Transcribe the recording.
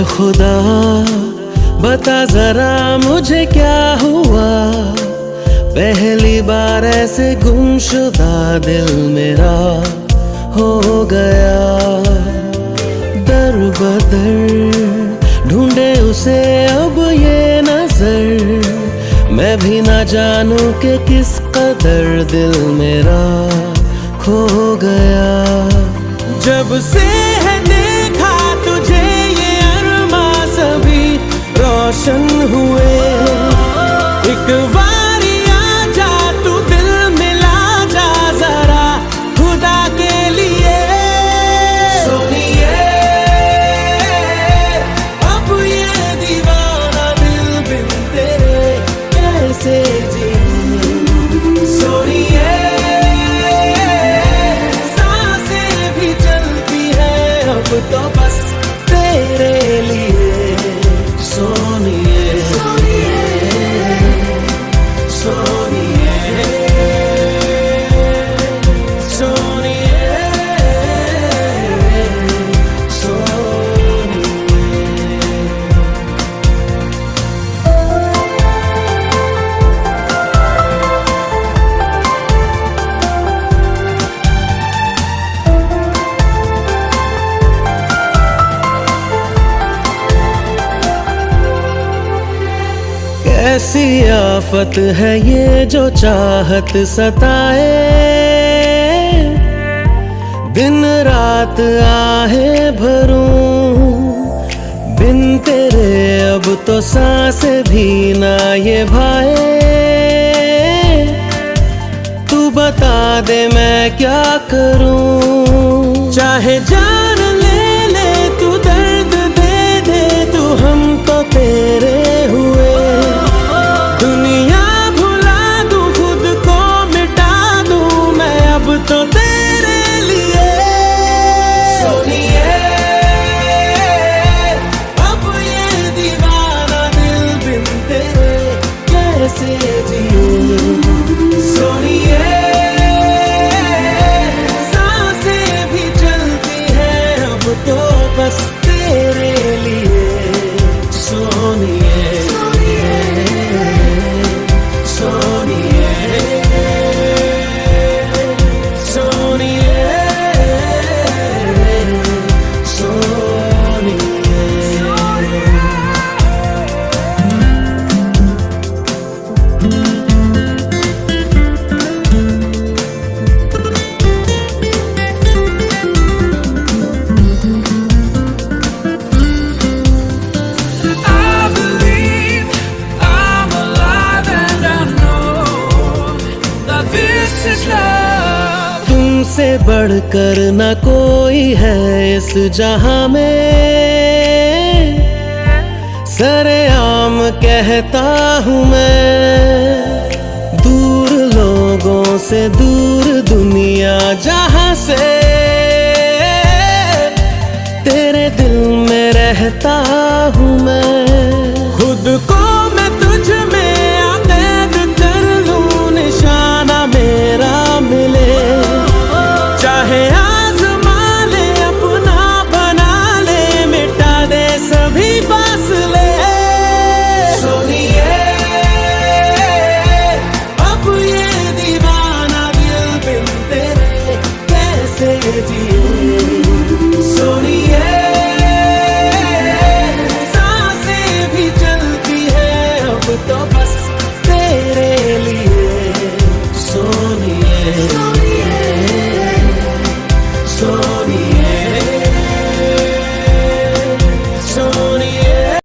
खुदा बता जरा मुझे क्या हुआ, पहली बार ऐसे गुमशुदा दिल मेरा हो गया। दर बदर ढूंढे उसे अब ये नजर, मैं भी ना जानूं कि किस कदर दिल मेरा खो गया। जब से है देखा तुझे ये अरमा सभी रोशन हुए, एक बारी आजा तू दिल मिला जा जरा खुदा के लिए। सुनिए अब ये दीवाना दिल बिन तेरे कैसे जी। सुनिए सांसें भी चलती है अब तो बस तेरे लिए। सोनिए सोनिए सोनिए ऐसी आफत है ये जो चाहत सताए, दिन रात आहे भरूं बिन तेरे अब तो सांसें भी ना ये भाए। तू बता दे मैं क्या करूं, चाहे जान ले ले तू दर्द दे दे तू, हम तो तेरे हुए। दुनिया भुला दूं खुद को मिटा दूं मैं अब तो तेरे लिए। सुनिए अब ये दीवाना दिल बिन तेरे कैसे जियूं। सुनिए सांसें भी चलती है अब तो बस तेरे लिए। सोनिए तुमसे बढ़कर न कोई है इस जहां में, सरेआम कहता हूँ मैं। दूर लोगों से दूर दुनिया जहां से, तेरे दिल में रहता हूँ मैं। खुद को मैं तुझ में आकैद कर लूं, निशाना मेरा मिले चाहे